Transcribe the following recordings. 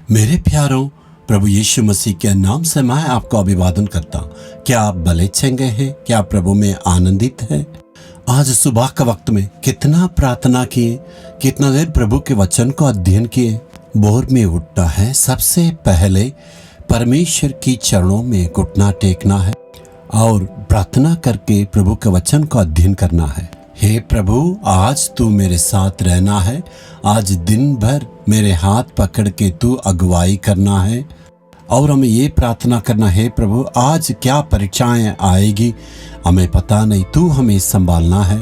मेरे प्यारों, प्रभु यीशु मसीह के नाम से मैं आपको अभिवादन करता हूँ। क्या आप भले चंगे हैं? क्या आप प्रभु में आनंदित हैं? आज सुबह का वक्त में कितना प्रार्थना किए, कितना देर प्रभु के वचन को अध्ययन किए। भोर में उठना है, सबसे पहले परमेश्वर की चरणों में घुटना टेकना है और प्रार्थना करके प्रभु के वचन को अध्ययन करना है। हे प्रभु, आज तू मेरे साथ रहना है। आज दिन भर मेरे हाथ पकड़ के तू अगुवाई करना है। और हमें ये प्रार्थना करना है, प्रभु आज क्या परीक्षाएं आएगी हमें पता नहीं, तू हमें संभालना है।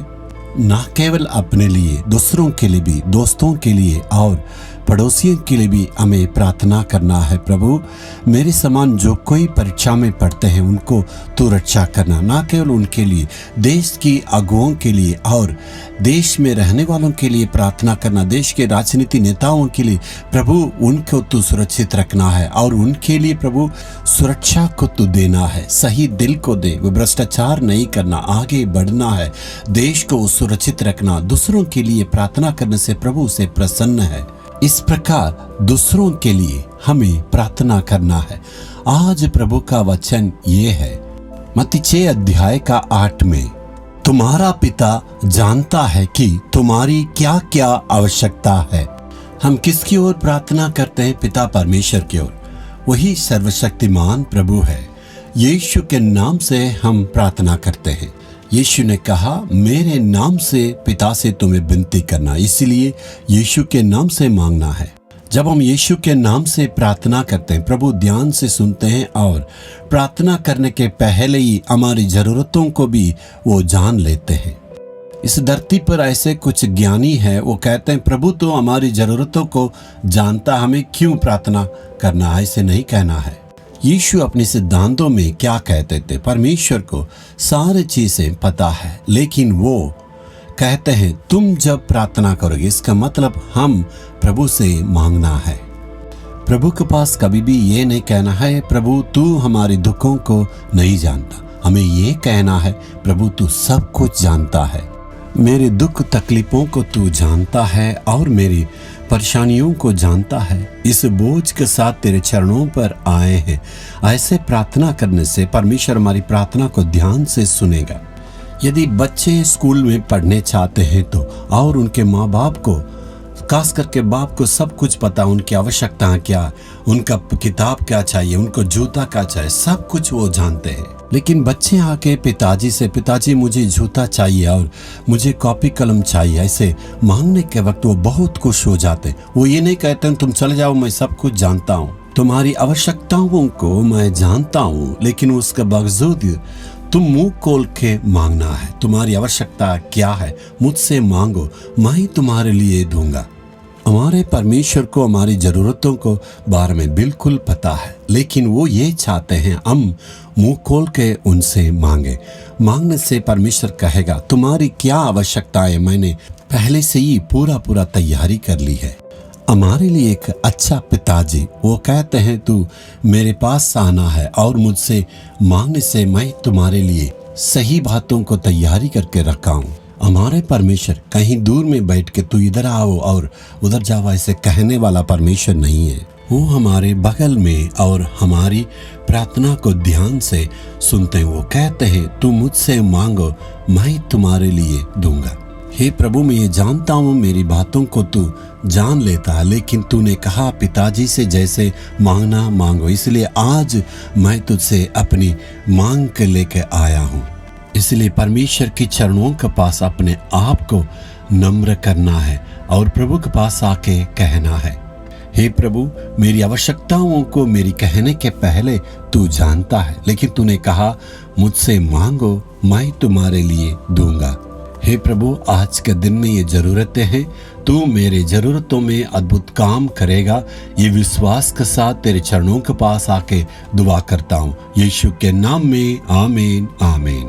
ना केवल अपने लिए, दूसरों के लिए भी, दोस्तों के लिए और पड़ोसियों के लिए भी हमें प्रार्थना करना है। प्रभु मेरे समान जो कोई परीक्षा में पढ़ते हैं उनको तू रक्षा करना। ना केवल उनके लिए, देश की अगुओं के लिए और देश में रहने वालों के लिए प्रार्थना करना। देश के राजनीति नेताओं के लिए प्रभु उनको तू सुरक्षित रखना है और उनके लिए प्रभु सुरक्षा को तू देना है। सही दिल को दे, वो भ्रष्टाचार नहीं करना, आगे बढ़ना है, देश को सुरक्षित रखना। दूसरों के लिए प्रार्थना करने से प्रभु से प्रसन्न है। इस प्रकार दूसरों के लिए हमें प्रार्थना करना है। आज प्रभु का वचन ये है, मत्ती 6 अध्याय का 8 में, तुम्हारा पिता जानता है कि तुम्हारी क्या क्या आवश्यकता है। हम किसकी ओर प्रार्थना करते हैं? पिता परमेश्वर की ओर। वही सर्वशक्तिमान प्रभु है। यीशु के नाम से हम प्रार्थना करते हैं। यीशु ने कहा, मेरे नाम से पिता से तुम्हें विनती करना, इसलिए यीशु के नाम से मांगना है। जब हम यीशु के नाम से प्रार्थना करते हैं, प्रभु ध्यान से सुनते हैं और प्रार्थना करने के पहले ही हमारी जरूरतों को भी वो जान लेते हैं। इस धरती पर ऐसे कुछ ज्ञानी है, वो कहते हैं प्रभु तो हमारी जरूरतों को जानता, हमें क्यों प्रार्थना करना है? ऐसे नहीं कहना है। यीशु अपने सिद्धांतों में क्या कहते थे? परमेश्वर को सारी चीजें पता है, लेकिन वो कहते हैं तुम जब प्रार्थना करोगे, इसका मतलब हम प्रभु से मांगना है। प्रभु के पास कभी भी ये नहीं कहना है प्रभु तू हमारे दुखों को नहीं जानता। हमें ये कहना है प्रभु तू सब कुछ जानता है, मेरे दुख तकलीफों को तू जानता है और मेरी परेशानियों को जानता है। इस बोझ के साथ तेरे चरणों पर आए हैं। ऐसे प्रार्थना करने से परमेश्वर हमारी प्रार्थना को ध्यान से सुनेगा। यदि बच्चे स्कूल में पढ़ने चाहते हैं तो, और उनके माँ बाप को, खास करके बाप को सब कुछ पता, उनकी आवश्यकता क्या, उनका किताब क्या चाहिए, उनको जूता क्या चाहिए, सब कुछ वो जानते हैं। लेकिन बच्चे आके पिताजी से, पिताजी मुझे जूता चाहिए और मुझे कॉपी कलम चाहिए, ऐसे मांगने के वक्त वो बहुत खुश हो जाते। वो ये नहीं कहते तुम चले जाओ, मैं सब कुछ जानता हूँ, तुम्हारी आवश्यकताओं को मैं जानता हूँ, लेकिन उसके बावजूद तुम मुंह खोल के मांगना है। तुम्हारी आवश्यकता क्या है? मुझसे मांगो, मैं ही तुम्हारे लिए दूंगा। हमारे परमेश्वर को हमारी जरूरतों को बारे में बिल्कुल पता है, लेकिन वो ये चाहते हैं हम मुंह खोल के उनसे मांगे। मांगने से परमेश्वर कहेगा तुम्हारी क्या आवश्यकता है, मैंने पहले से ही पूरा तैयारी कर ली है। हमारे लिए एक अच्छा पिताजी, वो कहते हैं तू मेरे पास आना है और मुझसे मांगने से मैं तुम्हारे लिए सही बातों को तैयारी करके रखा हूँ। हमारे परमेश्वर कहीं दूर में बैठ के तू इधर आओ और उधर जाओ ऐसे कहने वाला परमेश्वर नहीं है। वो हमारे बगल में और हमारी प्रार्थना को ध्यान से सुनते हैं। वो कहते हैं तू मुझसे मांगो, मैं तुम्हारे लिए दूंगा। हे प्रभु, मैं ये जानता हूँ मेरी बातों को तू जान लेता है, लेकिन तूने कहा पिताजी से जैसे मांगना मांगो, इसलिए आज मैं तुझसे अपनी मांग के लेके आया हूँ। इसलिए परमेश्वर के चरणों के पास अपने आप को नम्र करना है और प्रभु के पास आके कहना है, हे प्रभु मेरी आवश्यकताओं को मेरी कहने के पहले तू जानता है, लेकिन तूने कहा मुझसे मांगो, मैं तुम्हारे लिए दूंगा। हे प्रभु, आज के दिन में ये जरूरतें हैं, तू मेरे जरूरतों में अद्भुत काम करेगा। ये विश्वास के साथ तेरे चरणों के पास आके दुआ करता हूँ, यीशु के नाम में, आमीन आमीन।